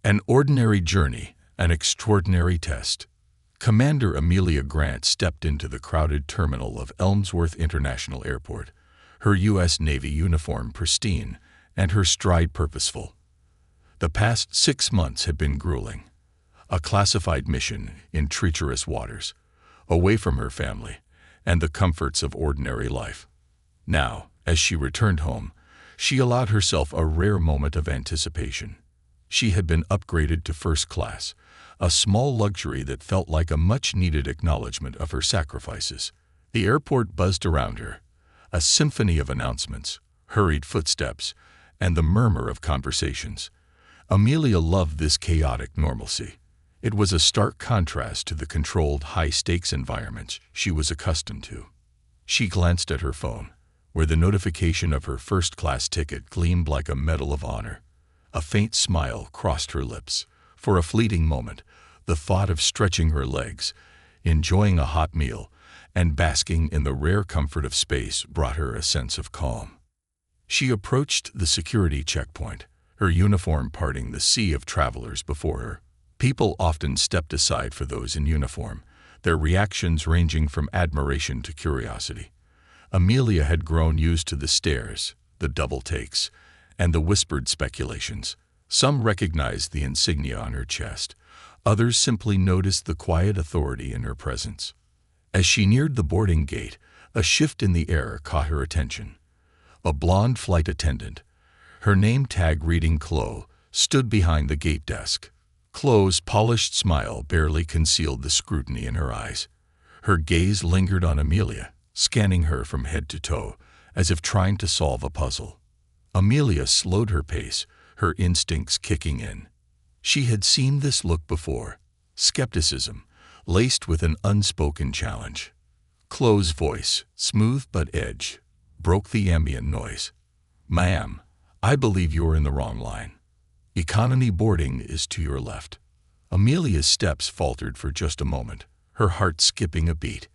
An ordinary journey, an extraordinary test. Commander Amelia Grant stepped into the crowded terminal of Elmsworth International Airport, her U.S. Navy uniform pristine and her stride purposeful. The past 6 months had been grueling. A classified mission in treacherous waters, away from her family and the comforts of ordinary life. Now, as she returned home, she allowed herself a rare moment of anticipation. She had been upgraded to first class, a small luxury that felt like a much-needed acknowledgement of her sacrifices. The airport buzzed around her, a symphony of announcements, hurried footsteps, and the murmur of conversations. Amelia loved this chaotic normalcy. It was a stark contrast to the controlled, high-stakes environments she was accustomed to. She glanced at her phone, where the notification of her first-class ticket gleamed like a medal of honor. A faint smile crossed her lips. For a fleeting moment, the thought of stretching her legs, enjoying a hot meal, and basking in the rare comfort of space brought her a sense of calm. She approached the security checkpoint, her uniform parting the sea of travelers before her. People often stepped aside for those in uniform, their reactions ranging from admiration to curiosity. Amelia had grown used to the stares, the double takes, and the whispered speculations. Some recognized the insignia on her chest. Others simply noticed the quiet authority in her presence. As she neared the boarding gate, a shift in the air caught her attention. A blonde flight attendant, her name tag reading Chloe, stood behind the gate desk. Chloe's polished smile barely concealed the scrutiny in her eyes. Her gaze lingered on Amelia, scanning her from head to toe, as if trying to solve a puzzle. Amelia slowed her pace, her instincts kicking in. She had seen this look before, skepticism, laced with an unspoken challenge. Chloe's voice, smooth but edgy, broke the ambient noise. "Ma'am, I believe you're in the wrong line. Economy boarding is to your left." Amelia's steps faltered for just a moment, her heart skipping a beat.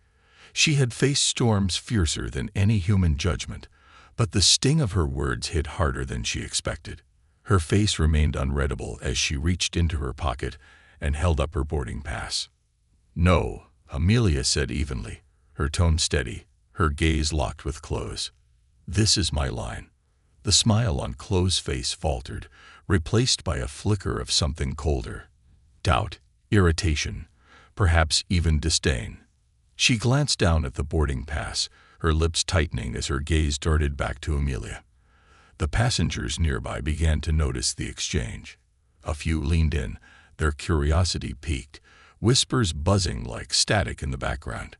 She had faced storms fiercer than any human judgment, but the sting of her words hit harder than she expected. Her face remained unreadable as she reached into her pocket and held up her boarding pass. "No," Amelia said evenly, her tone steady, her gaze locked with Chloe's. "This is my line." The smile on Chloe's face faltered, replaced by a flicker of something colder. Doubt, irritation, perhaps even disdain. She glanced down at the boarding pass, her lips tightening as her gaze darted back to Amelia. The passengers nearby began to notice the exchange. A few leaned in, their curiosity piqued, whispers buzzing like static in the background.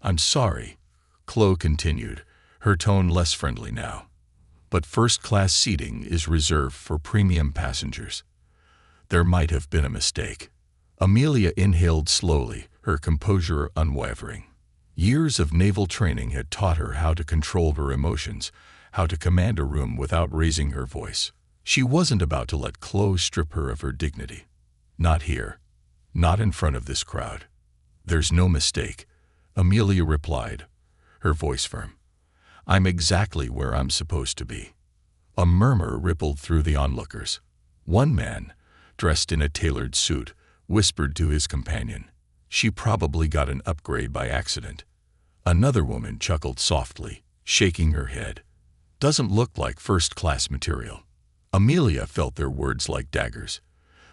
"I'm sorry," Chloe continued, her tone less friendly now, "but first-class seating is reserved for premium passengers. There might have been a mistake." Amelia inhaled slowly, her composure unwavering. Years of naval training had taught her how to control her emotions, how to command a room without raising her voice. She wasn't about to let Chloe strip her of her dignity. Not here. Not in front of this crowd. "There's no mistake," Amelia replied, her voice firm. "I'm exactly where I'm supposed to be." A murmur rippled through the onlookers. One man, dressed in a tailored suit, whispered to his companion, "She probably got an upgrade by accident." Another woman chuckled softly, shaking her head. "Doesn't look like first-class material." Amelia felt their words like daggers,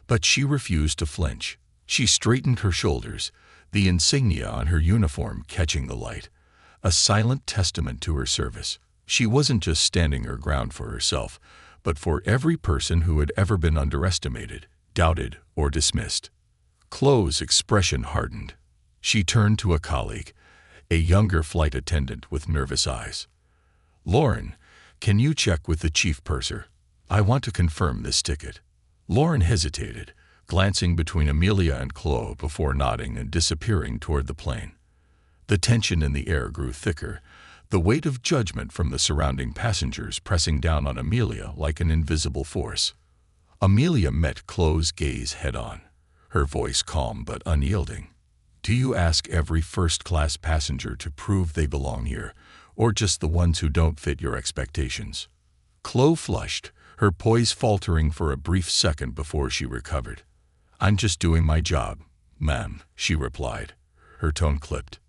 but she refused to flinch. She straightened her shoulders, the insignia on her uniform catching the light, a silent testament to her service. She wasn't just standing her ground for herself, but for every person who had ever been underestimated, doubted, or dismissed. Chloe's expression hardened. She turned to a colleague, a younger flight attendant with nervous eyes. "Lauren, can you check with the chief purser? I want to confirm this ticket." Lauren hesitated, glancing between Amelia and Chloe before nodding and disappearing toward the plane. The tension in the air grew thicker, the weight of judgment from the surrounding passengers pressing down on Amelia like an invisible force. Amelia met Chloe's gaze head-on, her voice calm but unyielding. "Do you ask every first-class passenger to prove they belong here, or just the ones who don't fit your expectations?" Chloe flushed, her poise faltering for a brief second before she recovered. "I'm just doing my job, ma'am," she replied, her tone clipped.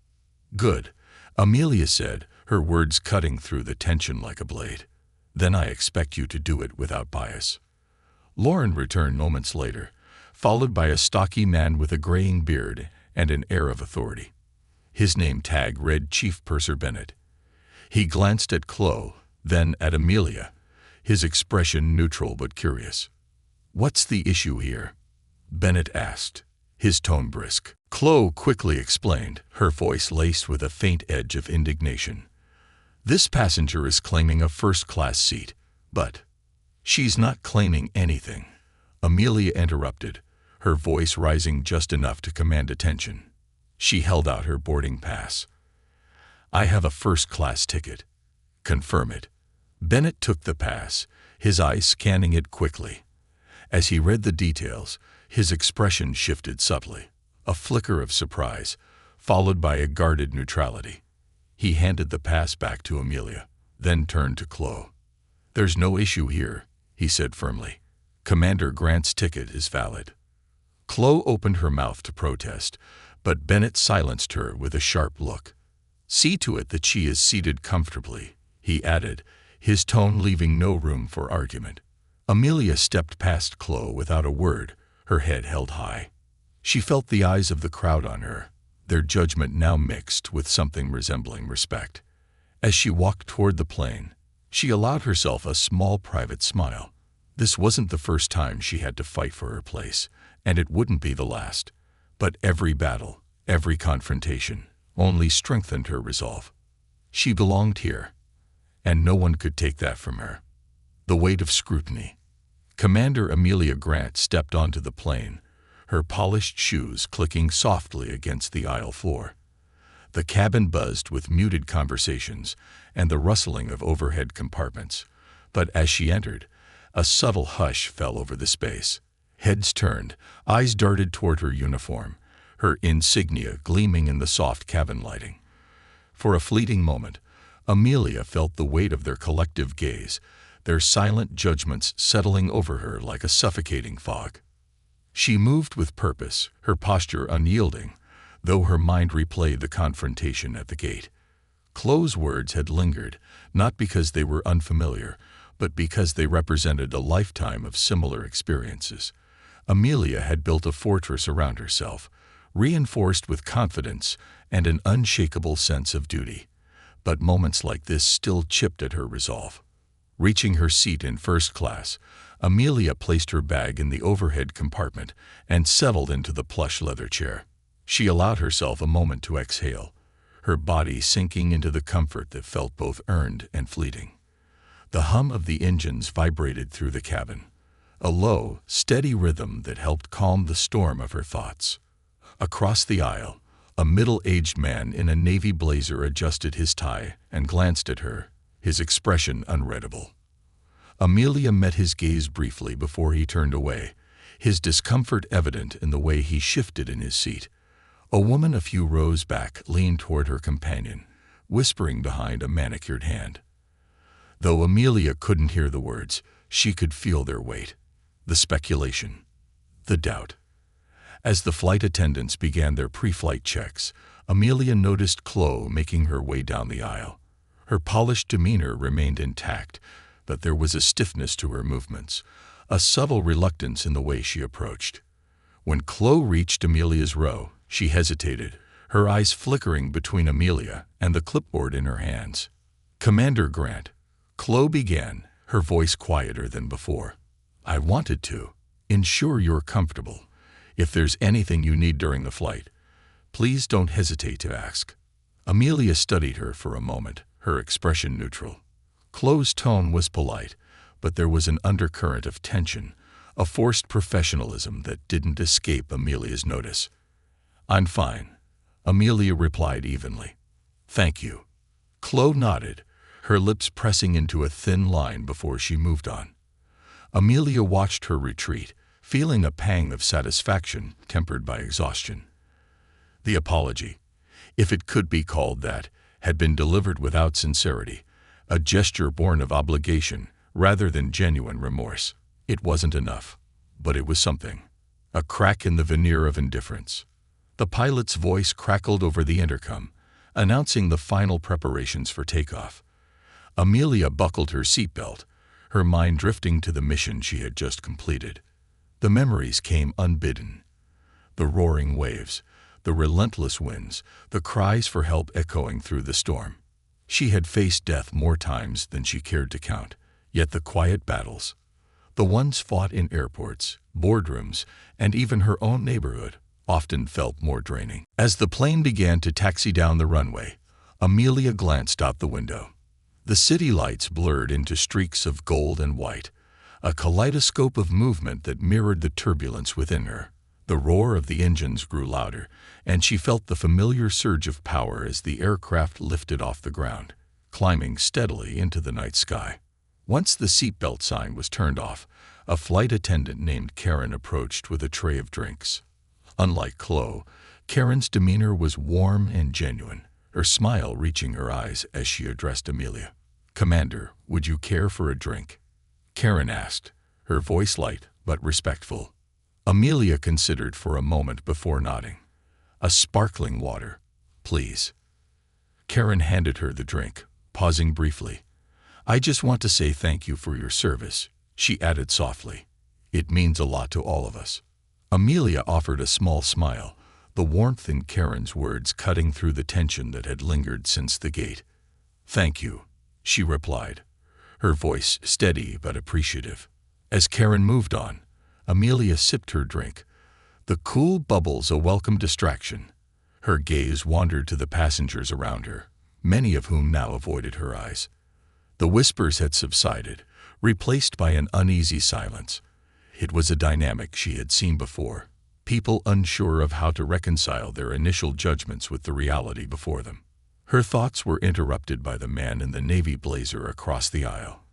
"Good," Amelia said, her words cutting through the tension like a blade. "Then I expect you to do it without bias." Lauren returned moments later, followed by a stocky man with a graying beard and an air of authority. His name tag read Chief Purser Bennett. He glanced at Chloe, then at Amelia, his expression neutral but curious. "What's the issue here?" Bennett asked, his tone brisk. Chloe quickly explained, her voice laced with a faint edge of indignation. "This passenger is claiming a first-class seat, but—" "She's not claiming anything," Amelia interrupted, her voice rising just enough to command attention. She held out her boarding pass. "I have a first-class ticket." "Confirm it." Bennett took the pass, his eyes scanning it quickly. As he read the details, his expression shifted subtly, a flicker of surprise, followed by a guarded neutrality. He handed the pass back to Amelia, then turned to Chloe. "There's no issue here," he said firmly. "Commander Grant's ticket is valid." Chloe opened her mouth to protest, but Bennett silenced her with a sharp look. "See to it that she is seated comfortably," he added, his tone leaving no room for argument. Amelia stepped past Chloe without a word, her head held high. She felt the eyes of the crowd on her, their judgment now mixed with something resembling respect. As she walked toward the plane, she allowed herself a small private smile. This wasn't the first time she had to fight for her place, and it wouldn't be the last. But every battle, every confrontation, only strengthened her resolve. She belonged here, and no one could take that from her. The weight of scrutiny. Commander Amelia Grant stepped onto the plane, her polished shoes clicking softly against the aisle floor. The cabin buzzed with muted conversations and the rustling of overhead compartments. But as she entered, a subtle hush fell over the space. Heads turned, eyes darted toward her uniform, her insignia gleaming in the soft cabin lighting. For a fleeting moment, Amelia felt the weight of their collective gaze, their silent judgments settling over her like a suffocating fog. She moved with purpose, her posture unyielding, though her mind replayed the confrontation at the gate. Chloe's words had lingered, not because they were unfamiliar, but because they represented a lifetime of similar experiences. Amelia had built a fortress around herself, reinforced with confidence and an unshakable sense of duty. But moments like this still chipped at her resolve. Reaching her seat in first class, Amelia placed her bag in the overhead compartment and settled into the plush leather chair. She allowed herself a moment to exhale, her body sinking into the comfort that felt both earned and fleeting. The hum of the engines vibrated through the cabin, a low, steady rhythm that helped calm the storm of her thoughts. Across the aisle, a middle-aged man in a navy blazer adjusted his tie and glanced at her, his expression unreadable. Amelia met his gaze briefly before he turned away, his discomfort evident in the way he shifted in his seat. A woman a few rows back leaned toward her companion, whispering behind a manicured hand. Though Amelia couldn't hear the words, she could feel their weight, the speculation, the doubt. As the flight attendants began their pre-flight checks, Amelia noticed Chloe making her way down the aisle. Her polished demeanor remained intact, but there was a stiffness to her movements, a subtle reluctance in the way she approached. When Chloe reached Amelia's row, she hesitated, her eyes flickering between Amelia and the clipboard in her hands. "Commander Grant," Chloe began, her voice quieter than before. "I wanted to ensure you're comfortable. If there's anything you need during the flight, please don't hesitate to ask." Amelia studied her for a moment, her expression neutral. Chloe's tone was polite, but there was an undercurrent of tension, a forced professionalism that didn't escape Amelia's notice. "I'm fine," Amelia replied evenly. "Thank you." Chloe nodded, her lips pressing into a thin line before she moved on. Amelia watched her retreat, feeling a pang of satisfaction tempered by exhaustion. The apology, if it could be called that, had been delivered without sincerity, a gesture born of obligation rather than genuine remorse. It wasn't enough, but it was something. A crack in the veneer of indifference. The pilot's voice crackled over the intercom, announcing the final preparations for takeoff. Amelia buckled her seatbelt, her mind drifting to the mission she had just completed. The memories came unbidden. The roaring waves, the relentless winds, the cries for help echoing through the storm. She had faced death more times than she cared to count, yet the quiet battles, the ones fought in airports, boardrooms, and even her own neighborhood, often felt more draining. As the plane began to taxi down the runway, Amelia glanced out the window. The city lights blurred into streaks of gold and white, a kaleidoscope of movement that mirrored the turbulence within her. The roar of the engines grew louder, and she felt the familiar surge of power as the aircraft lifted off the ground, climbing steadily into the night sky. Once the seatbelt sign was turned off, a flight attendant named Karen approached with a tray of drinks. Unlike Chloe, Karen's demeanor was warm and genuine, her smile reaching her eyes as she addressed Amelia. "Commander, would you care for a drink?" Karen asked, her voice light but respectful. Amelia considered for a moment before nodding. "A sparkling water, please." Karen handed her the drink, pausing briefly. "I just want to say thank you for your service," she added softly. "It means a lot to all of us." Amelia offered a small smile, the warmth in Karen's words cutting through the tension that had lingered since the gate. "Thank you," she replied, her voice steady but appreciative. As Karen moved on, Amelia sipped her drink, the cool bubbles a welcome distraction. Her gaze wandered to the passengers around her, many of whom now avoided her eyes. The whispers had subsided, replaced by an uneasy silence. It was a dynamic she had seen before, people unsure of how to reconcile their initial judgments with the reality before them. Her thoughts were interrupted by the man in the navy blazer across the aisle.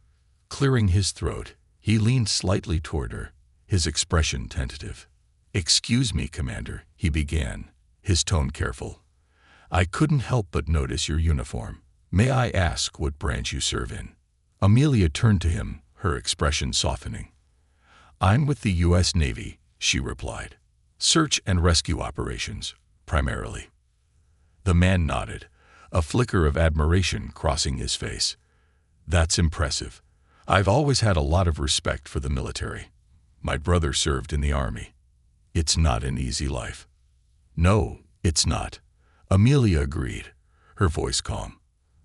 Clearing his throat, he leaned slightly toward her, his expression tentative. "Excuse me, Commander," he began, his tone careful. "I couldn't help but notice your uniform. May I ask what branch you serve in?" Amelia turned to him, her expression softening. "I'm with the U.S. Navy," she replied. "Search and rescue operations, primarily." The man nodded, a flicker of admiration crossing his face. "That's impressive. I've always had a lot of respect for the military. My brother served in the Army. It's not an easy life." "No, it's not," Amelia agreed, her voice calm.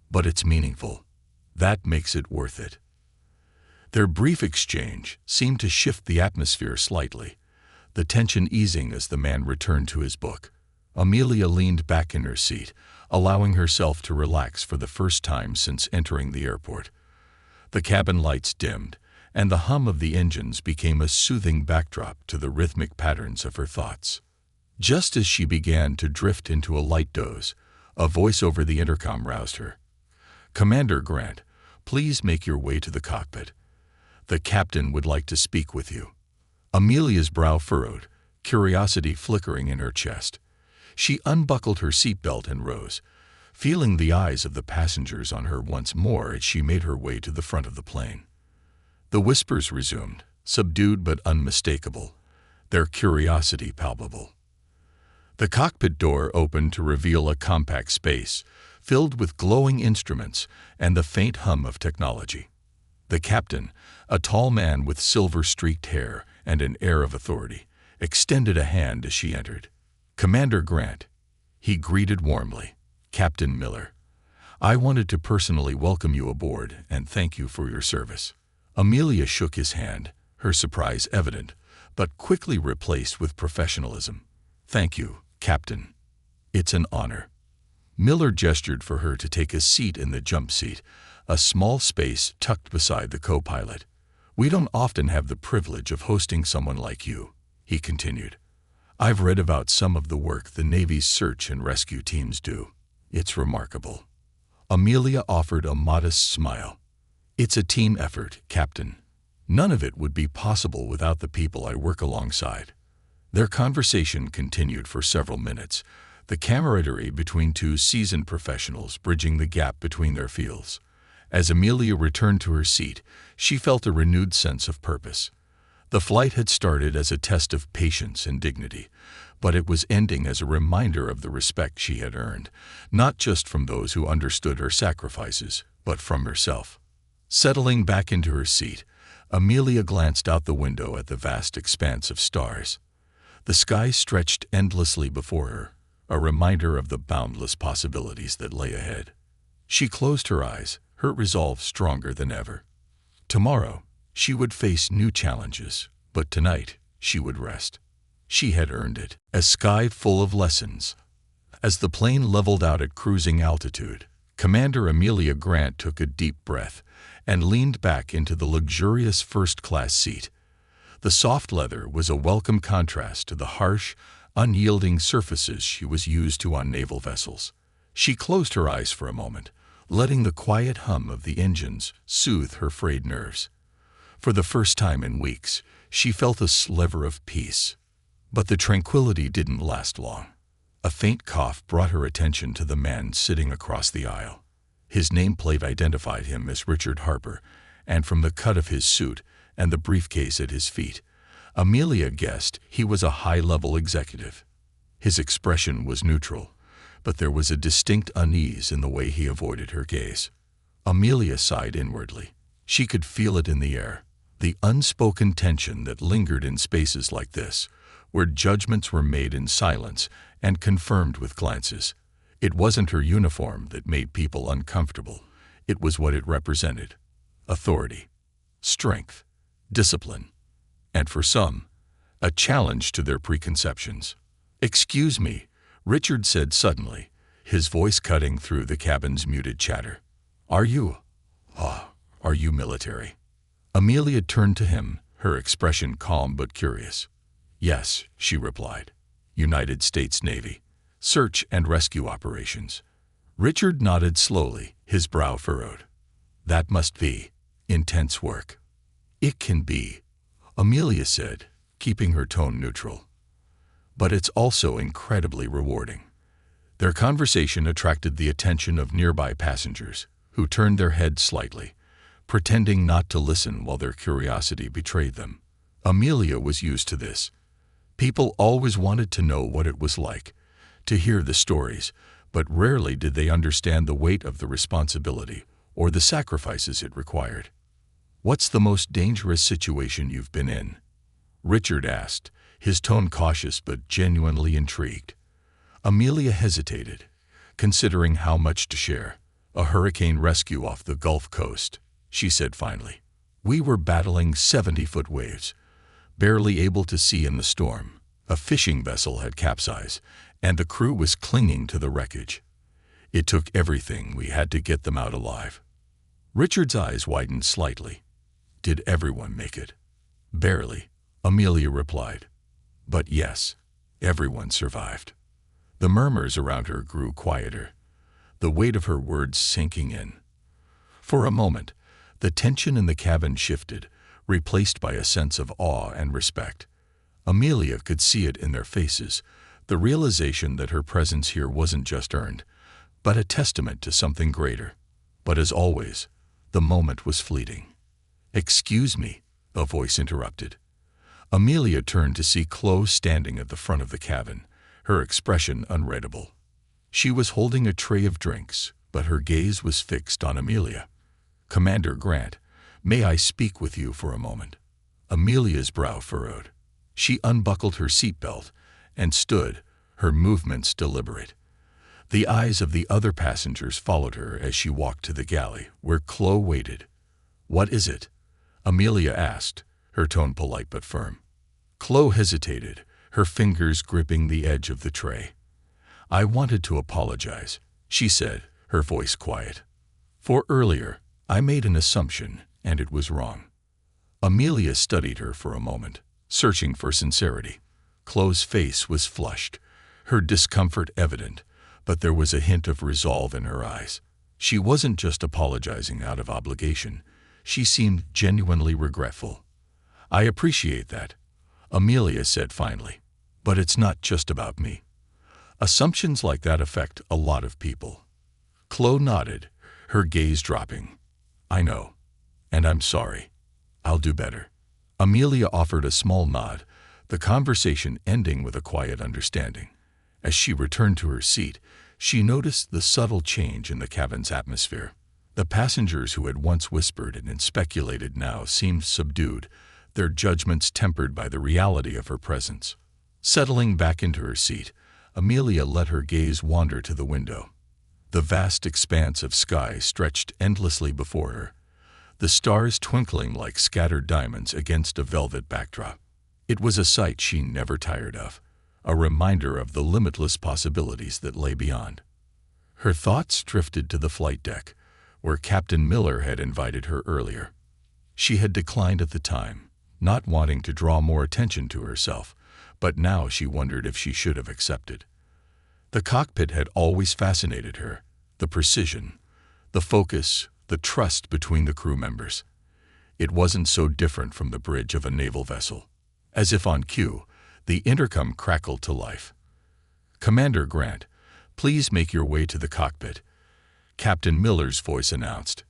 "But it's meaningful. That makes it worth it." Their brief exchange seemed to shift the atmosphere slightly, the tension easing as the man returned to his book. Amelia leaned back in her seat, allowing herself to relax for the first time since entering the airport. The cabin lights dimmed, and the hum of the engines became a soothing backdrop to the rhythmic patterns of her thoughts. Just as she began to drift into a light doze, a voice over the intercom roused her. "Commander Grant, please make your way to the cockpit. The captain would like to speak with you." Amelia's brow furrowed, curiosity flickering in her chest. She unbuckled her seatbelt and rose, feeling the eyes of the passengers on her once more as she made her way to the front of the plane. The whispers resumed, subdued but unmistakable, their curiosity palpable. The cockpit door opened to reveal a compact space, filled with glowing instruments and the faint hum of technology. The captain, a tall man with silver-streaked hair and an air of authority, extended a hand as she entered. "Commander Grant," he greeted warmly. "Captain Miller, I wanted to personally welcome you aboard and thank you for your service." Amelia shook his hand, her surprise evident, but quickly replaced with professionalism. "Thank you, Captain. It's an honor." Miller gestured for her to take a seat in the jump seat, a small space tucked beside the co-pilot. "We don't often have the privilege of hosting someone like you," he continued. "I've read about some of the work the Navy's search and rescue teams do. It's remarkable." Amelia offered a modest smile. "It's a team effort, Captain. None of it would be possible without the people I work alongside." Their conversation continued for several minutes, the camaraderie between two seasoned professionals bridging the gap between their fields. As Amelia returned to her seat, she felt a renewed sense of purpose. The flight had started as a test of patience and dignity, but it was ending as a reminder of the respect she had earned, not just from those who understood her sacrifices, but from herself. Settling back into her seat, Amelia glanced out the window at the vast expanse of stars. The sky stretched endlessly before her, a reminder of the boundless possibilities that lay ahead. She closed her eyes, her resolve stronger than ever. Tomorrow, she would face new challenges, but tonight, she would rest. She had earned it. A sky full of lessons. As the plane leveled out at cruising altitude, Commander Amelia Grant took a deep breath and leaned back into the luxurious first-class seat. The soft leather was a welcome contrast to the harsh, unyielding surfaces she was used to on naval vessels. She closed her eyes for a moment, letting the quiet hum of the engines soothe her frayed nerves. For the first time in weeks, she felt a sliver of peace. But the tranquility didn't last long. A faint cough brought her attention to the man sitting across the aisle. His nameplate identified him as Richard Harper, and from the cut of his suit and the briefcase at his feet, Amelia guessed he was a high-level executive. His expression was neutral, but there was a distinct unease in the way he avoided her gaze. Amelia sighed inwardly. She could feel it in the air, the unspoken tension that lingered in spaces like this, where judgments were made in silence and confirmed with glances. It wasn't her uniform that made people uncomfortable. It was what it represented: authority, strength, discipline, and for some, a challenge to their preconceptions. "Excuse me," Richard said suddenly, his voice cutting through the cabin's muted chatter. Are you military?" Amelia turned to him, her expression calm but curious. "Yes," she replied. "United States Navy. Search and rescue operations." Richard nodded slowly, his brow furrowed. "That must be intense work." "It can be," Amelia said, keeping her tone neutral. "But it's also incredibly rewarding." Their conversation attracted the attention of nearby passengers, who turned their heads slightly, pretending not to listen while their curiosity betrayed them. Amelia was used to this. People always wanted to know what it was like, to hear the stories, but rarely did they understand the weight of the responsibility or the sacrifices it required. "What's the most dangerous situation you've been in?" Richard asked, his tone cautious but genuinely intrigued. Amelia hesitated, considering how much to share. "A hurricane rescue off the Gulf Coast," she said finally. "We were battling 70-foot waves, barely able to see in the storm. A fishing vessel had capsized, and the crew was clinging to the wreckage. It took everything we had to get them out alive." Richard's eyes widened slightly. "Did everyone make it?" "Barely," Amelia replied. "But yes, everyone survived." The murmurs around her grew quieter, the weight of her words sinking in. For a moment, the tension in the cabin shifted, replaced by a sense of awe and respect. Amelia could see it in their faces, the realization that her presence here wasn't just earned, but a testament to something greater. But as always, the moment was fleeting. "Excuse me," a voice interrupted. Amelia turned to see Chloe standing at the front of the cabin, her expression unreadable. She was holding a tray of drinks, but her gaze was fixed on Amelia. "Commander Grant, may I speak with you for a moment?" Amelia's brow furrowed. She unbuckled her seatbelt and stood, her movements deliberate. The eyes of the other passengers followed her as she walked to the galley, where Chloe waited. "What is it?" Amelia asked, her tone polite but firm. Chloe hesitated, her fingers gripping the edge of the tray. "I wanted to apologize," she said, her voice quiet. "For earlier, I made an assumption, and it was wrong." Amelia studied her for a moment, searching for sincerity. Chloe's face was flushed, her discomfort evident, but there was a hint of resolve in her eyes. She wasn't just apologizing out of obligation. She seemed genuinely regretful. "I appreciate that," Amelia said finally. "But it's not just about me. Assumptions like that affect a lot of people." Chloe nodded, her gaze dropping. I know. And I'm sorry. I'll do better. Amelia offered a small nod, the conversation ending with a quiet understanding. As she returned to her seat, she noticed the subtle change in the cabin's atmosphere. The passengers who had once whispered and speculated now seemed subdued, their judgments tempered by the reality of her presence. Settling back into her seat, Amelia let her gaze wander to the window. The vast expanse of sky stretched endlessly before her, the stars twinkling like scattered diamonds against a velvet backdrop. It was a sight she never tired of, a reminder of the limitless possibilities that lay beyond. Her thoughts drifted to the flight deck, where Captain Miller had invited her earlier. She had declined at the time, not wanting to draw more attention to herself, but now she wondered if she should have accepted. The cockpit had always fascinated her, the precision, the focus, the trust between the crew members. It wasn't so different from the bridge of a naval vessel. As if on cue, the intercom crackled to life. "Commander Grant, please make your way to the cockpit," Captain Miller's voice announced.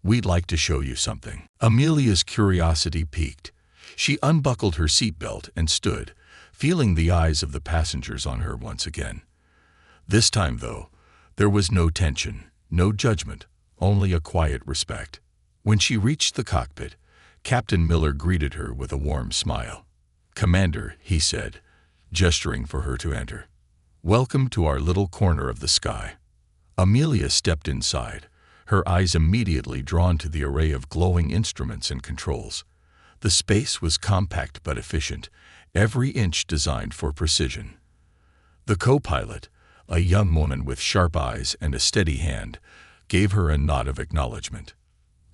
"We'd like to show you something." Amelia's curiosity piqued. She unbuckled her seatbelt and stood, feeling the eyes of the passengers on her once again. This time, though, there was no tension, no judgment, only a quiet respect. When she reached the cockpit, Captain Miller greeted her with a warm smile. "Commander," he said, gesturing for her to enter. "Welcome to our little corner of the sky." Amelia stepped inside, her eyes immediately drawn to the array of glowing instruments and controls. The space was compact but efficient, every inch designed for precision. The co-pilot, a young woman with sharp eyes and a steady hand, gave her a nod of acknowledgement.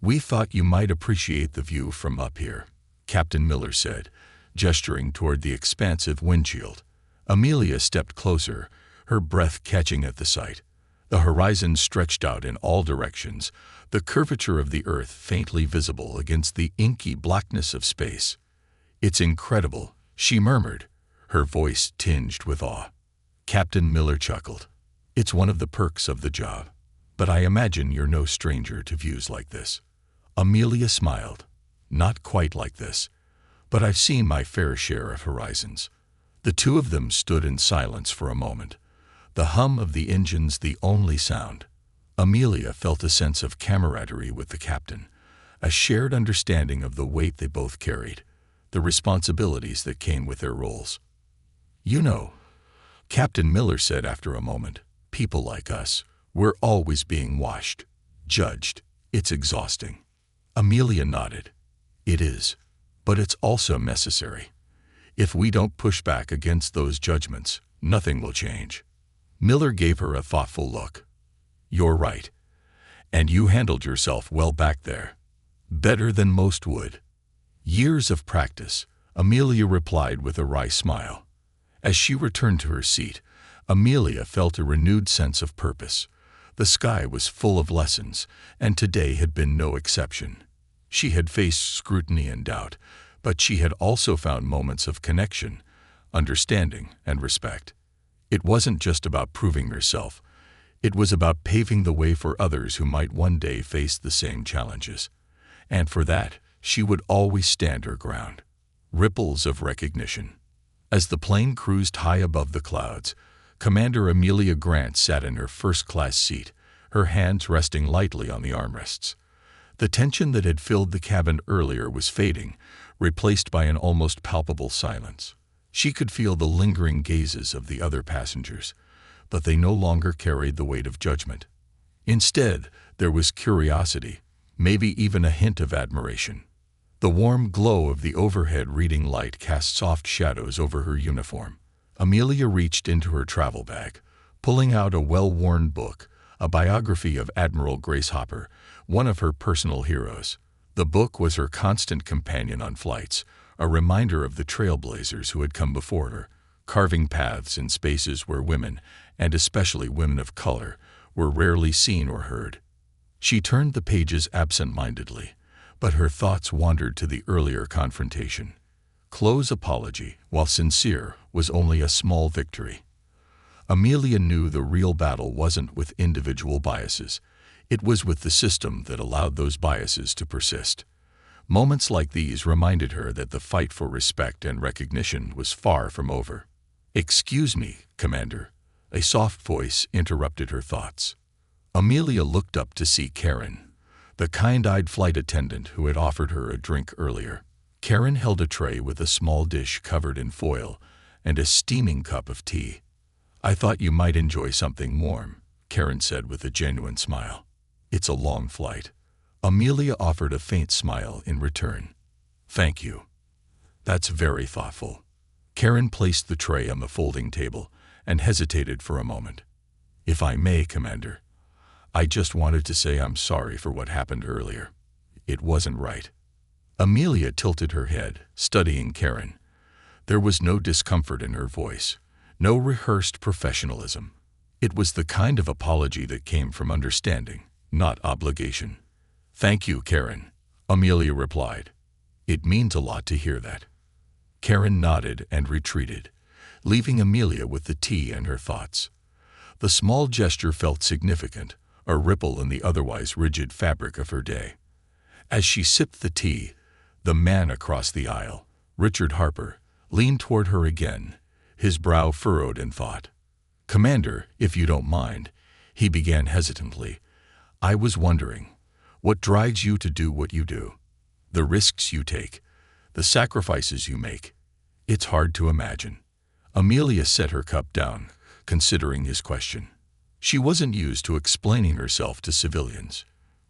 "We thought you might appreciate the view from up here," Captain Miller said, gesturing toward the expansive windshield. Amelia stepped closer, her breath catching at the sight. The horizon stretched out in all directions, the curvature of the earth faintly visible against the inky blackness of space. "It's incredible," she murmured, her voice tinged with awe. Captain Miller chuckled. "It's one of the perks of the job. But I imagine you're no stranger to views like this." Amelia smiled. "Not quite like this, but I've seen my fair share of horizons." The two of them stood in silence for a moment, the hum of the engines the only sound. Amelia felt a sense of camaraderie with the captain, a shared understanding of the weight they both carried, the responsibilities that came with their roles. "You know," Captain Miller said after a moment, "people like us, we're always being watched, judged. It's exhausting." Amelia nodded. "It is, but it's also necessary. If we don't push back against those judgments, nothing will change." Miller gave her a thoughtful look. "You're right. And you handled yourself well back there. Better than most would." "Years of practice," Amelia replied with a wry smile. As she returned to her seat, Amelia felt a renewed sense of purpose. The sky was full of lessons, and today had been no exception. She had faced scrutiny and doubt, but she had also found moments of connection, understanding, and respect. It wasn't just about proving herself. It was about paving the way for others who might one day face the same challenges. And for that, she would always stand her ground. Ripples of recognition. As the plane cruised high above the clouds, Commander Amelia Grant sat in her first-class seat, her hands resting lightly on the armrests. The tension that had filled the cabin earlier was fading, replaced by an almost palpable silence. She could feel the lingering gazes of the other passengers, but they no longer carried the weight of judgment. Instead, there was curiosity, maybe even a hint of admiration. The warm glow of the overhead reading light cast soft shadows over her uniform. Amelia reached into her travel bag, pulling out a well-worn book, a biography of Admiral Grace Hopper, one of her personal heroes. The book was her constant companion on flights, a reminder of the trailblazers who had come before her, carving paths in spaces where women, and especially women of color, were rarely seen or heard. She turned the pages absent-mindedly, but her thoughts wandered to the earlier confrontation. Chloe's apology, while sincere, was only a small victory. Amelia knew the real battle wasn't with individual biases. It was with the system that allowed those biases to persist. Moments like these reminded her that the fight for respect and recognition was far from over. "Excuse me, Commander," a soft voice interrupted her thoughts. Amelia looked up to see Karen, the kind-eyed flight attendant who had offered her a drink earlier. Karen held a tray with a small dish covered in foil and a steaming cup of tea. "I thought you might enjoy something warm," Karen said with a genuine smile. "It's a long flight." Amelia offered a faint smile in return. "Thank you. That's very thoughtful." Karen placed the tray on the folding table and hesitated for a moment. "If I may, Commander, I just wanted to say I'm sorry for what happened earlier. It wasn't right." Amelia tilted her head, studying Karen. There was no discomfort in her voice, no rehearsed professionalism. It was the kind of apology that came from understanding, not obligation. "Thank you, Karen," Amelia replied. "It means a lot to hear that." Karen nodded and retreated, leaving Amelia with the tea and her thoughts. The small gesture felt significant, a ripple in the otherwise rigid fabric of her day. As she sipped the tea, the man across the aisle, Richard Harper, leaned toward her again, his brow furrowed in thought. "Commander, if you don't mind," he began hesitantly, "I was wondering, what drives you to do what you do? The risks you take, the sacrifices you make. It's hard to imagine." Amelia set her cup down, considering his question. She wasn't used to explaining herself to civilians.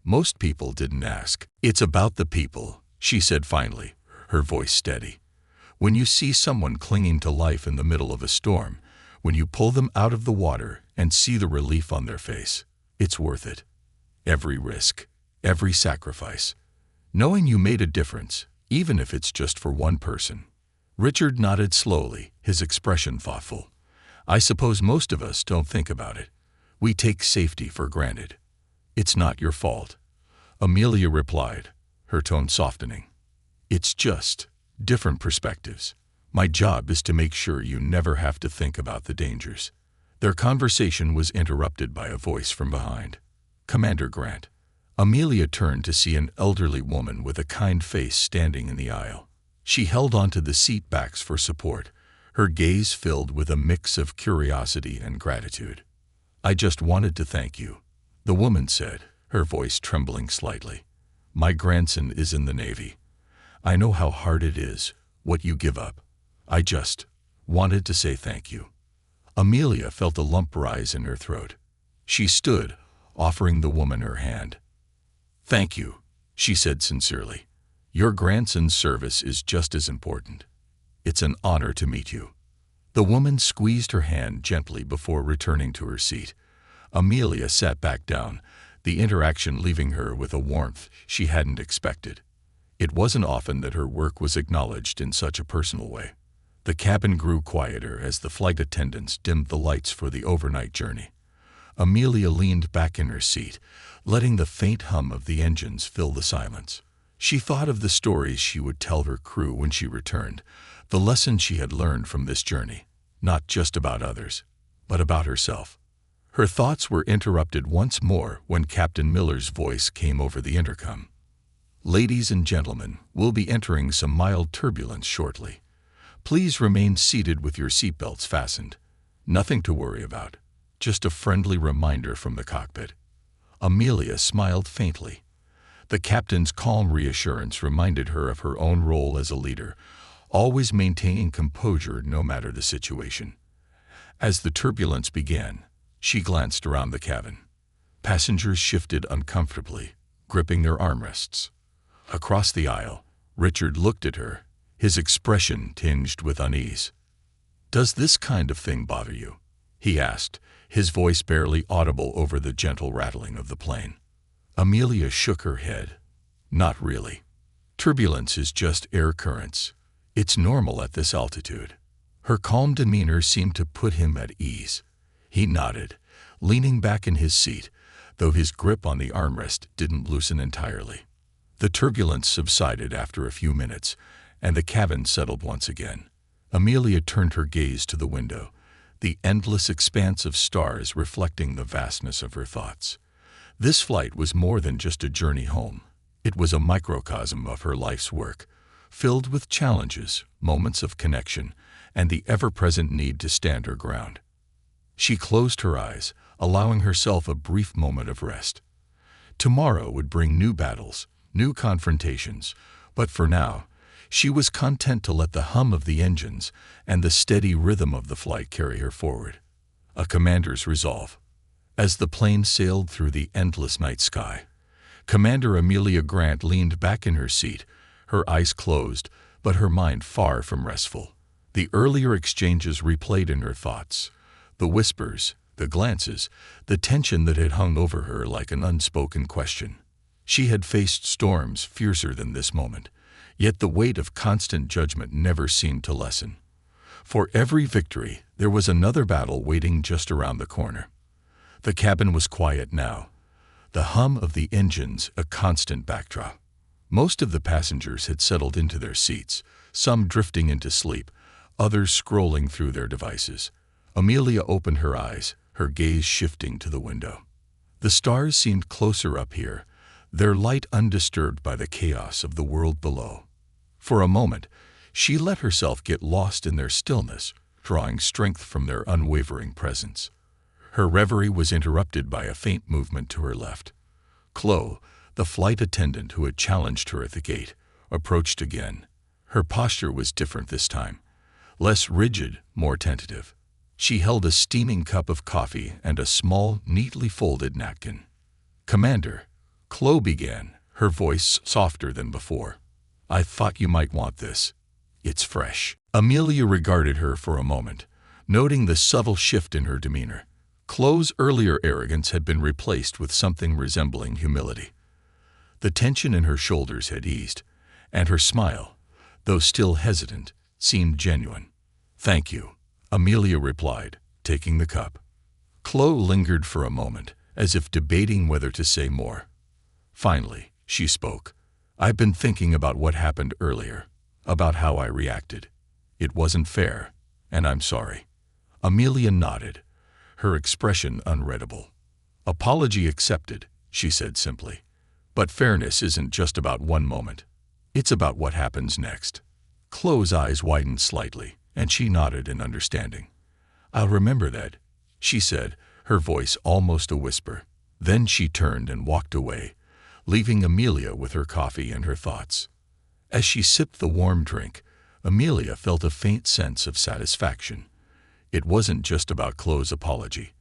Most people didn't ask. "It's about the people," she said finally, her voice steady. "When you see someone clinging to life in the middle of a storm, when you pull them out of the water and see the relief on their face, it's worth it. Every risk, every sacrifice. Knowing you made a difference, even if it's just for one person." Richard nodded slowly, his expression thoughtful. "I suppose most of us don't think about it. We take safety for granted." "It's not your fault," Amelia replied, her tone softening. "It's just different perspectives. My job is to make sure you never have to think about the dangers." Their conversation was interrupted by a voice from behind. "Commander Grant." Amelia turned to see an elderly woman with a kind face standing in the aisle. She held onto the seat backs for support, her gaze filled with a mix of curiosity and gratitude. "I just wanted to thank you," the woman said, her voice trembling slightly. "My grandson is in the Navy. I know how hard it is, what you give up. I just wanted to say thank you." Amelia felt a lump rise in her throat. She stood, offering the woman her hand. "Thank you," she said sincerely. "Your grandson's service is just as important. It's an honor to meet you." The woman squeezed her hand gently before returning to her seat. Amelia sat back down, the interaction leaving her with a warmth she hadn't expected. It wasn't often that her work was acknowledged in such a personal way. The cabin grew quieter as the flight attendants dimmed the lights for the overnight journey. Amelia leaned back in her seat, letting the faint hum of the engines fill the silence. She thought of the stories she would tell her crew when she returned, the lessons she had learned from this journey, not just about others, but about herself. Her thoughts were interrupted once more when Captain Miller's voice came over the intercom. "Ladies and gentlemen, we'll be entering some mild turbulence shortly. Please remain seated with your seatbelts fastened. Nothing to worry about. Just a friendly reminder from the cockpit." Amelia smiled faintly. The captain's calm reassurance reminded her of her own role as a leader, always maintaining composure no matter the situation. As the turbulence began, she glanced around the cabin. Passengers shifted uncomfortably, gripping their armrests. Across the aisle, Richard looked at her, his expression tinged with unease. "Does this kind of thing bother you?" he asked, his voice barely audible over the gentle rattling of the plane. Amelia shook her head. "Not really. Turbulence is just air currents. It's normal at this altitude." Her calm demeanor seemed to put him at ease. He nodded, leaning back in his seat, though his grip on the armrest didn't loosen entirely. The turbulence subsided after a few minutes, and the cabin settled once again. Amelia turned her gaze to the window, the endless expanse of stars reflecting the vastness of her thoughts. This flight was more than just a journey home. It was a microcosm of her life's work, filled with challenges, moments of connection, and the ever-present need to stand her ground. She closed her eyes, allowing herself a brief moment of rest. Tomorrow would bring new battles, new confrontations, but for now, she was content to let the hum of the engines and the steady rhythm of the flight carry her forward. A commander's resolve. As the plane sailed through the endless night sky, Commander Amelia Grant leaned back in her seat, her eyes closed, but her mind far from restful. The earlier exchanges replayed in her thoughts. The whispers, the glances, the tension that had hung over her like an unspoken question. She had faced storms fiercer than this moment, yet the weight of constant judgment never seemed to lessen. For every victory, there was another battle waiting just around the corner. The cabin was quiet now, the hum of the engines a constant backdrop. Most of the passengers had settled into their seats, some drifting into sleep, others scrolling through their devices. Amelia opened her eyes, her gaze shifting to the window. The stars seemed closer up here, their light undisturbed by the chaos of the world below. For a moment, she let herself get lost in their stillness, drawing strength from their unwavering presence. Her reverie was interrupted by a faint movement to her left. Chloe, the flight attendant who had challenged her at the gate, approached again. Her posture was different this time, less rigid, more tentative. She held a steaming cup of coffee and a small, neatly folded napkin. "Commander," Chloe began, her voice softer than before. "I thought you might want this. It's fresh." Amelia regarded her for a moment, noting the subtle shift in her demeanor. Chloe's earlier arrogance had been replaced with something resembling humility. The tension in her shoulders had eased, and her smile, though still hesitant, seemed genuine. "Thank you," Amelia replied, taking the cup. Chloe lingered for a moment, as if debating whether to say more. Finally, she spoke. "I've been thinking about what happened earlier, about how I reacted. It wasn't fair, and I'm sorry." Amelia nodded, her expression unreadable. "Apology accepted," she said simply. "But fairness isn't just about one moment. It's about what happens next." Chloe's eyes widened slightly, and she nodded in understanding. "I'll remember that," she said, her voice almost a whisper. Then she turned and walked away, leaving Amelia with her coffee and her thoughts. As she sipped the warm drink, Amelia felt a faint sense of satisfaction. It wasn't just about Chloe's apology.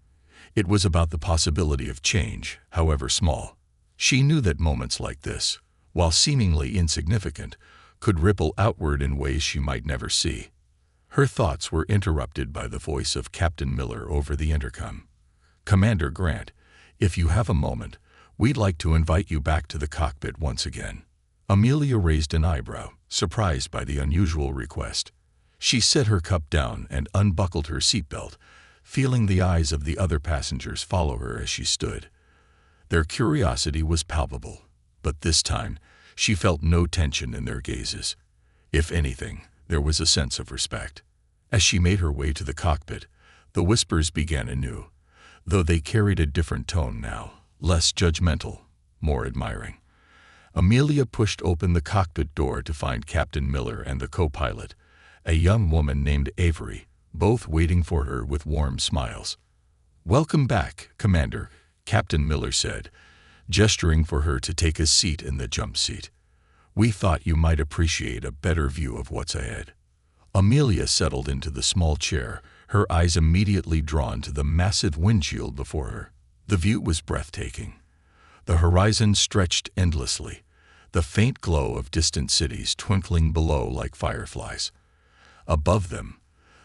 It was about the possibility of change, however small. She knew that moments like this, while seemingly insignificant, could ripple outward in ways she might never see. Her thoughts were interrupted by the voice of Captain Miller over the intercom. "Commander Grant, if you have a moment, we'd like to invite you back to the cockpit once again." Amelia raised an eyebrow, surprised by the unusual request. She set her cup down and unbuckled her seatbelt, feeling the eyes of the other passengers follow her as she stood. Their curiosity was palpable, but this time she felt no tension in their gazes. If anything, there was a sense of respect. As she made her way to the cockpit, the whispers began anew, though they carried a different tone now, less judgmental, more admiring. Amelia pushed open the cockpit door to find Captain Miller and the co-pilot, a young woman named Avery, both waiting for her with warm smiles. "Welcome back, Commander," Captain Miller said, gesturing for her to take a seat in the jump seat. "We thought you might appreciate a better view of what's ahead." Amelia settled into the small chair, her eyes immediately drawn to the massive windshield before her. The view was breathtaking. The horizon stretched endlessly, the faint glow of distant cities twinkling below like fireflies. Above them,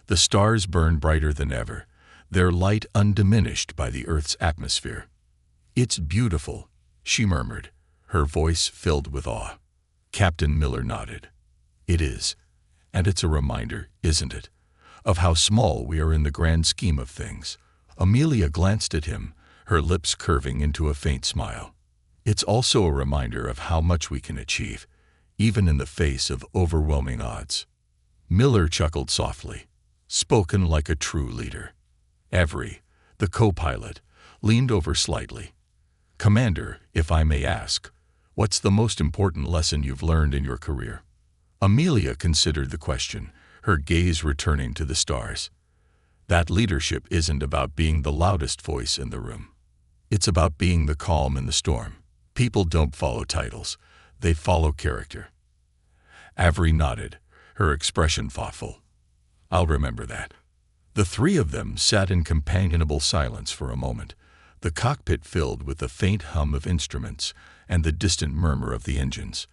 the stars burned brighter than ever, their light undiminished by the Earth's atmosphere. "It's beautiful," she murmured, her voice filled with awe. Captain Miller nodded. "It is, and it's a reminder, isn't it, of how small we are in the grand scheme of things." Amelia glanced at him, her lips curving into a faint smile. "It's also a reminder of how much we can achieve, even in the face of overwhelming odds." Miller chuckled softly, spoken like a true leader. Avery, the co-pilot, leaned over slightly. "Commander, if I may ask, what's the most important lesson you've learned in your career?" Amelia considered the question, her gaze returning to the stars. "That leadership isn't about being the loudest voice in the room. It's about being the calm in the storm. People don't follow titles, they follow character." Avery nodded, her expression thoughtful. "I'll remember that." The three of them sat in companionable silence for a moment, the cockpit filled with the faint hum of instruments and the distant murmur of the engines.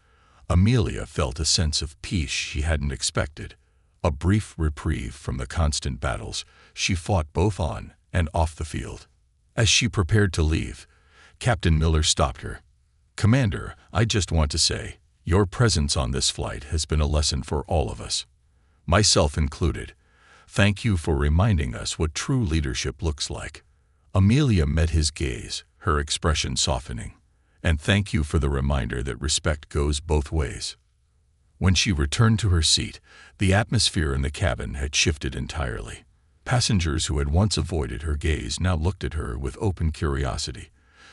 Amelia felt a sense of peace she hadn't expected, a brief reprieve from the constant battles she fought both on and off the field. As she prepared to leave, Captain Miller stopped her. "Commander, I just want to say, your presence on this flight has been a lesson for all of us, myself included. Thank you for reminding us what true leadership looks like." Amelia met his gaze, her expression softening. "And thank you for the reminder that respect goes both ways." When she returned to her seat, the atmosphere in the cabin had shifted entirely. Passengers who had once avoided her gaze now looked at her with open curiosity,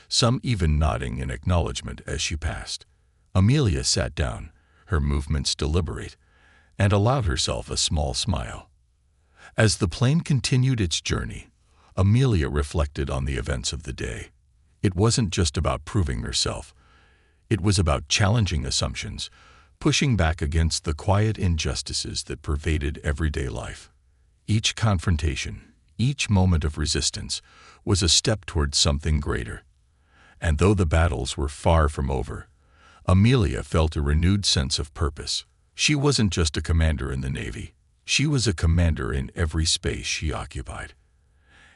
some even nodding in acknowledgement as she passed. Amelia sat down, her movements deliberate, and allowed herself a small smile. As the plane continued its journey, Amelia reflected on the events of the day. It wasn't just about proving herself. It was about challenging assumptions, pushing back against the quiet injustices that pervaded everyday life. Each confrontation, each moment of resistance, was a step towards something greater. And though the battles were far from over, Amelia felt a renewed sense of purpose. She wasn't just a commander in the Navy. She was a commander in every space she occupied.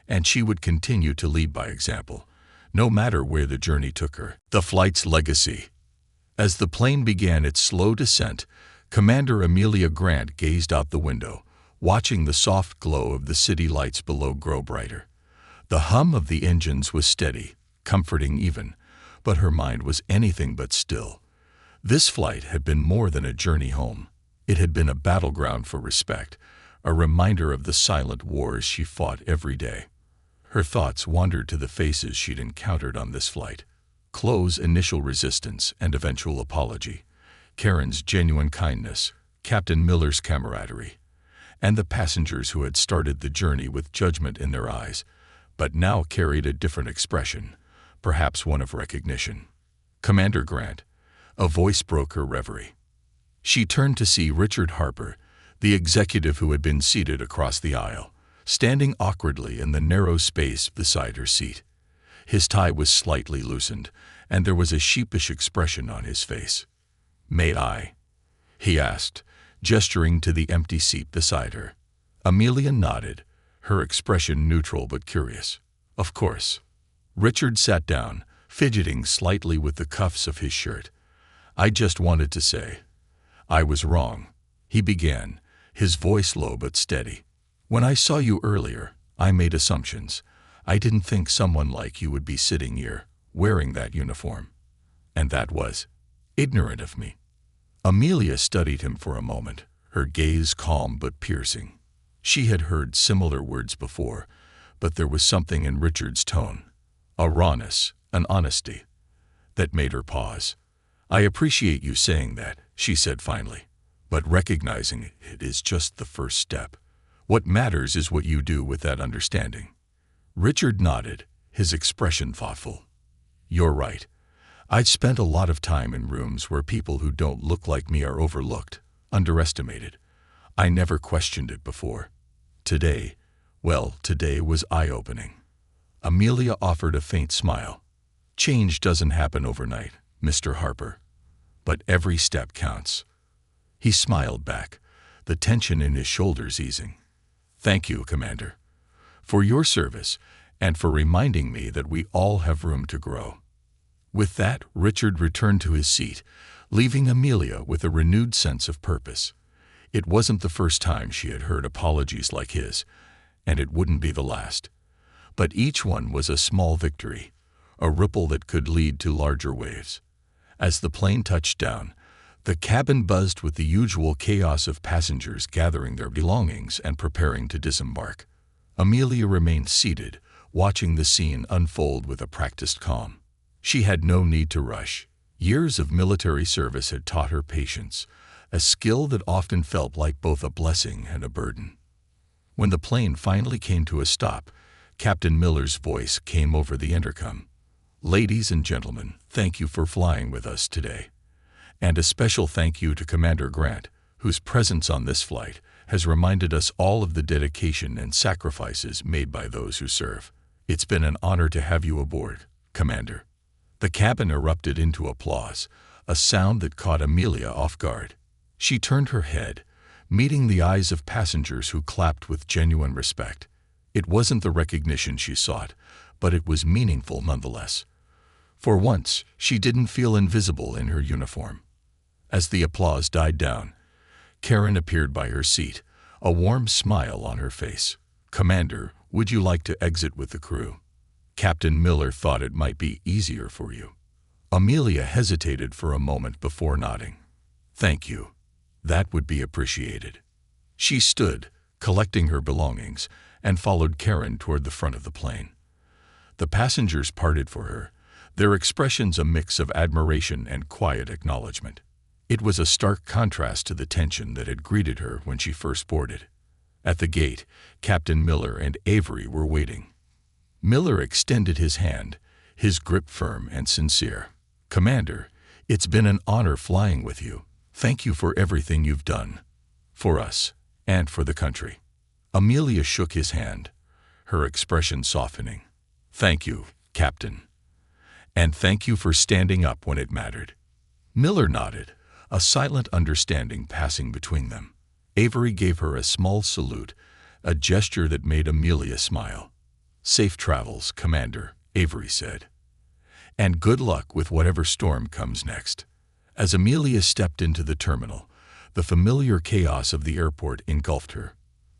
And she would continue to lead by example, no matter where the journey took her. The flight's legacy. As the plane began its slow descent, Commander Amelia Grant gazed out the window, watching the soft glow of the city lights below grow brighter. The hum of the engines was steady, comforting even, but her mind was anything but still. This flight had been more than a journey home. It had been a battleground for respect, a reminder of the silent wars she fought every day. Her thoughts wandered to the faces she'd encountered on this flight. Chloe's initial resistance and eventual apology, Karen's genuine kindness, Captain Miller's camaraderie, and the passengers who had started the journey with judgment in their eyes, but now carried a different expression, perhaps one of recognition. "Commander Grant," a voice broke her reverie. She turned to see Richard Harper, the executive who had been seated across the aisle, standing awkwardly in the narrow space beside her seat. His tie was slightly loosened, and there was a sheepish expression on his face. "May I?" he asked, gesturing to the empty seat beside her. Amelia nodded, her expression neutral but curious. "Of course." Richard sat down, fidgeting slightly with the cuffs of his shirt. "I just wanted to say, I was wrong," he began, his voice low but steady. "When I saw you earlier, I made assumptions. I didn't think someone like you would be sitting here, wearing that uniform. And that was ignorant of me." Amelia studied him for a moment, her gaze calm but piercing. She had heard similar words before, but there was something in Richard's tone, a rawness, an honesty, that made her pause. "I appreciate you saying that," she said finally, "but recognizing it is just the first step. What matters is what you do with that understanding." Richard nodded, his expression thoughtful. "You're right. I've spent a lot of time in rooms where people who don't look like me are overlooked, underestimated. I never questioned it before. Today was eye-opening." Amelia offered a faint smile. "Change doesn't happen overnight, Mr. Harper, but every step counts." He smiled back, the tension in his shoulders easing. "Thank you, Commander, for your service and for reminding me that we all have room to grow." With that, Richard returned to his seat, leaving Amelia with a renewed sense of purpose. It wasn't the first time she had heard apologies like his, and it wouldn't be the last. But each one was a small victory, a ripple that could lead to larger waves. As the plane touched down, the cabin buzzed with the usual chaos of passengers gathering their belongings and preparing to disembark. Amelia remained seated, watching the scene unfold with a practiced calm. She had no need to rush. Years of military service had taught her patience, a skill that often felt like both a blessing and a burden. When the plane finally came to a stop, Captain Miller's voice came over the intercom. "Ladies and gentlemen, thank you for flying with us today. And a special thank you to Commander Grant, whose presence on this flight has reminded us all of the dedication and sacrifices made by those who serve. It's been an honor to have you aboard, Commander." The cabin erupted into applause, a sound that caught Amelia off guard. She turned her head, meeting the eyes of passengers who clapped with genuine respect. It wasn't the recognition she sought, but it was meaningful nonetheless. For once, she didn't feel invisible in her uniform. As the applause died down, Karen appeared by her seat, a warm smile on her face. "Commander, would you like to exit with the crew? Captain Miller thought it might be easier for you." Amelia hesitated for a moment before nodding. "Thank you. That would be appreciated." She stood, collecting her belongings, and followed Karen toward the front of the plane. The passengers parted for her, their expressions a mix of admiration and quiet acknowledgement. It was a stark contrast to the tension that had greeted her when she first boarded. At the gate, Captain Miller and Avery were waiting. Miller extended his hand, his grip firm and sincere. "Commander, it's been an honor flying with you. Thank you for everything you've done. For us, and for the country." Amelia shook his hand, her expression softening. "Thank you, Captain. And thank you for standing up when it mattered." Miller nodded, a silent understanding passing between them. Avery gave her a small salute, a gesture that made Amelia smile. "Safe travels, Commander," Avery said. "And good luck with whatever storm comes next." As Amelia stepped into the terminal, the familiar chaos of the airport engulfed her.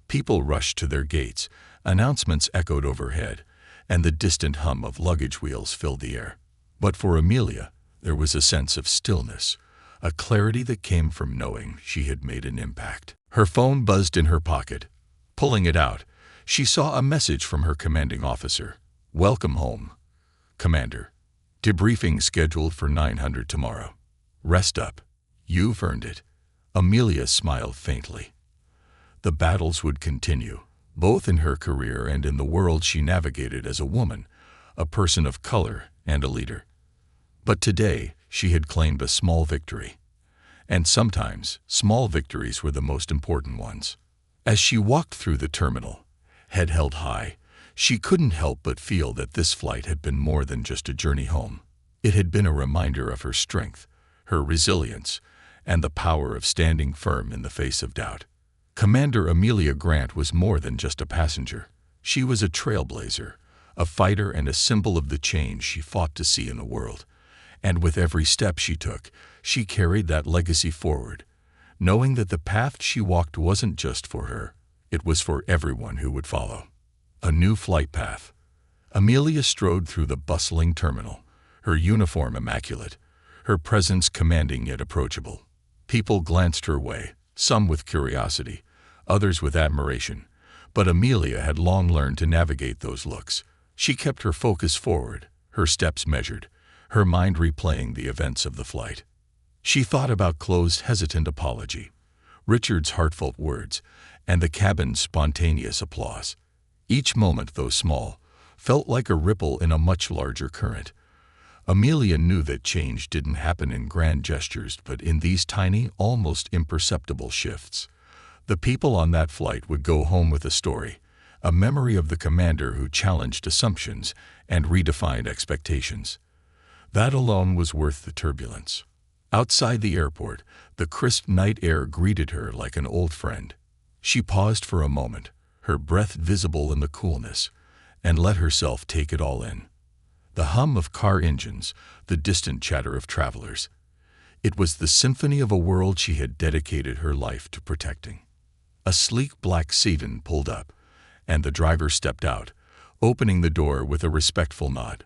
People rushed to their gates, announcements echoed overhead, and the distant hum of luggage wheels filled the air. But for Amelia, there was a sense of stillness, a clarity that came from knowing she had made an impact. Her phone buzzed in her pocket. Pulling it out, she saw a message from her commanding officer. "Welcome home, Commander. Debriefing scheduled for 900 tomorrow. Rest up. You've earned it." Amelia smiled faintly. The battles would continue, both in her career and in the world she navigated as a woman, a person of color, and a leader. But today, she had claimed a small victory. And sometimes, small victories were the most important ones. As she walked through the terminal, head held high, she couldn't help but feel that this flight had been more than just a journey home. It had been a reminder of her strength, her resilience, and the power of standing firm in the face of doubt. Commander Amelia Grant was more than just a passenger. She was a trailblazer, a fighter and a symbol of the change she fought to see in the world. And with every step she took, she carried that legacy forward, knowing that the path she walked wasn't just for her, it was for everyone who would follow. A new flight path. Amelia strode through the bustling terminal, her uniform immaculate, her presence commanding yet approachable. People glanced her way, some with curiosity, others with admiration, but Amelia had long learned to navigate those looks. She kept her focus forward, her steps measured, her mind replaying the events of the flight. She thought about Chloe's hesitant apology, Richard's heartfelt words, and the cabin's spontaneous applause. Each moment, though small, felt like a ripple in a much larger current. Amelia knew that change didn't happen in grand gestures, but in these tiny, almost imperceptible shifts. The people on that flight would go home with a story, a memory of the commander who challenged assumptions and redefined expectations. That alone was worth the turbulence. Outside the airport, the crisp night air greeted her like an old friend. She paused for a moment, her breath visible in the coolness, and let herself take it all in. The hum of car engines, the distant chatter of travelers. It was the symphony of a world she had dedicated her life to protecting. A sleek black sedan pulled up, and the driver stepped out, opening the door with a respectful nod.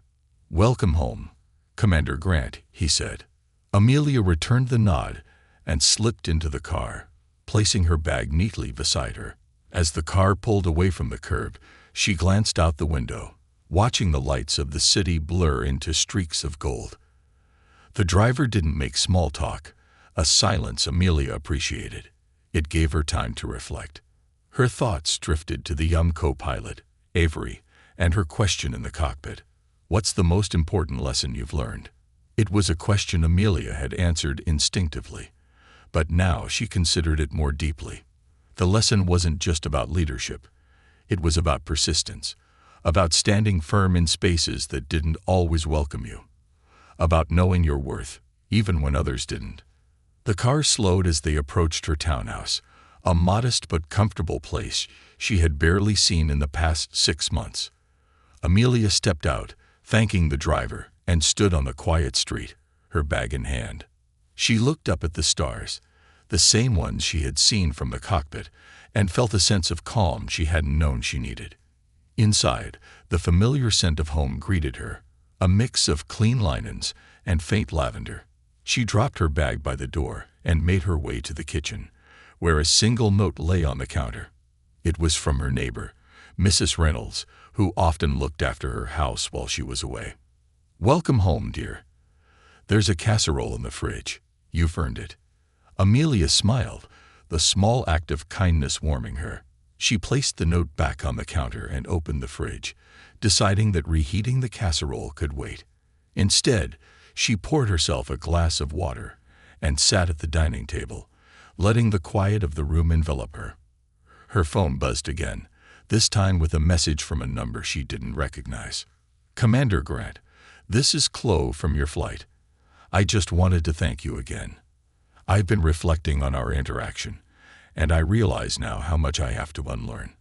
"Welcome home, Commander Grant," he said. Amelia returned the nod and slipped into the car, placing her bag neatly beside her. As the car pulled away from the curb, she glanced out the window, watching the lights of the city blur into streaks of gold. The driver didn't make small talk, a silence Amelia appreciated. It gave her time to reflect. Her thoughts drifted to the young co-pilot, Avery, and her question in the cockpit. "What's the most important lesson you've learned?" It was a question Amelia had answered instinctively, but now she considered it more deeply. The lesson wasn't just about leadership. It was about persistence, about standing firm in spaces that didn't always welcome you, about knowing your worth, even when others didn't. The car slowed as they approached her townhouse, a modest but comfortable place she had barely seen in the past 6 months. Amelia stepped out, thanking the driver, and stood on the quiet street, her bag in hand. She looked up at the stars, the same ones she had seen from the cockpit, and felt a sense of calm she hadn't known she needed. Inside, the familiar scent of home greeted her, a mix of clean linens and faint lavender. She dropped her bag by the door and made her way to the kitchen, where a single note lay on the counter. It was from her neighbor, Mrs. Reynolds, who often looked after her house while she was away. "Welcome home, dear. There's a casserole in the fridge. You've earned it." Amelia smiled, the small act of kindness warming her. She placed the note back on the counter and opened the fridge, deciding that reheating the casserole could wait. Instead, she poured herself a glass of water and sat at the dining table, letting the quiet of the room envelop her. Her phone buzzed again, this time with a message from a number she didn't recognize. "Commander Grant, this is Chloe from your flight. I just wanted to thank you again. I've been reflecting on our interaction, and I realize now how much I have to unlearn.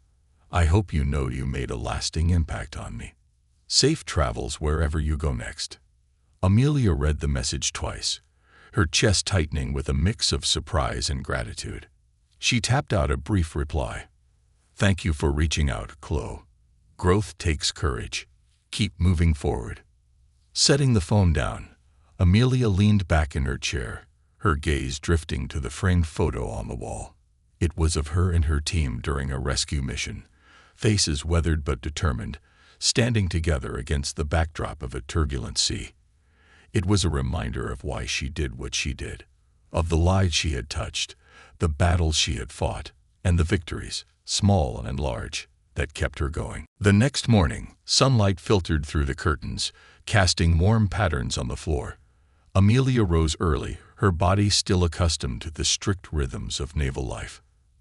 I hope you know you made a lasting impact on me. Safe travels wherever you go next." Amelia read the message twice, her chest tightening with a mix of surprise and gratitude. She tapped out a brief reply. "Thank you for reaching out, Chloe. Growth takes courage. Keep moving forward." Setting the phone down, Amelia leaned back in her chair, her gaze drifting to the framed photo on the wall. It was of her and her team during a rescue mission, faces weathered but determined, standing together against the backdrop of a turbulent sea. It was a reminder of why she did what she did, of the lives she had touched, the battles she had fought, and the victories, small and large, that kept her going. The next morning, sunlight filtered through the curtains, casting warm patterns on the floor. Amelia rose early, her body still accustomed to the strict rhythms of naval life.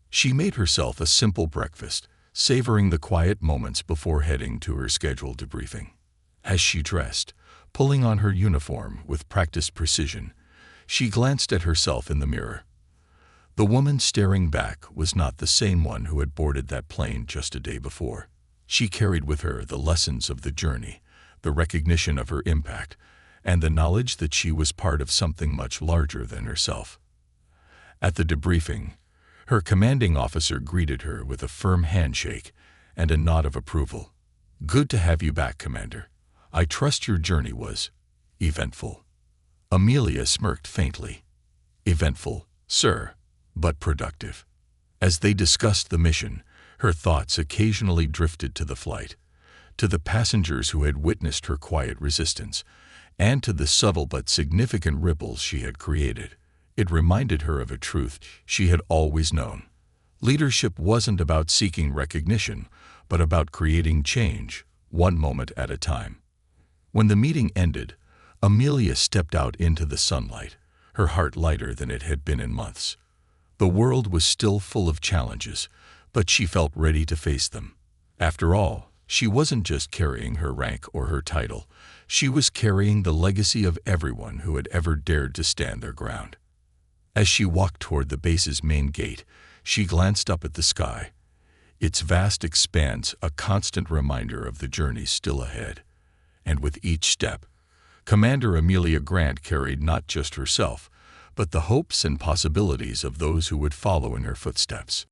She made herself a simple breakfast, savoring the quiet moments before heading to her scheduled debriefing. As she dressed, pulling on her uniform with practiced precision, she glanced at herself in the mirror. The woman staring back was not the same one who had boarded that plane just a day before. She carried with her the lessons of the journey, the recognition of her impact, and the knowledge that she was part of something much larger than herself. At the debriefing, her commanding officer greeted her with a firm handshake and a nod of approval. "Good to have you back, Commander. I trust your journey was eventful." Amelia smirked faintly. "Eventful, sir, but productive." As they discussed the mission, her thoughts occasionally drifted to the flight, to the passengers who had witnessed her quiet resistance, and to the subtle but significant ripples she had created. It reminded her of a truth she had always known. Leadership wasn't about seeking recognition, but about creating change, one moment at a time. When the meeting ended, Amelia stepped out into the sunlight, her heart lighter than it had been in months. The world was still full of challenges, but she felt ready to face them. After all, she wasn't just carrying her rank or her title. She was carrying the legacy of everyone who had ever dared to stand their ground. As she walked toward the base's main gate, she glanced up at the sky, its vast expanse a constant reminder of the journey still ahead. And with each step, Commander Amelia Grant carried not just herself, but the hopes and possibilities of those who would follow in her footsteps.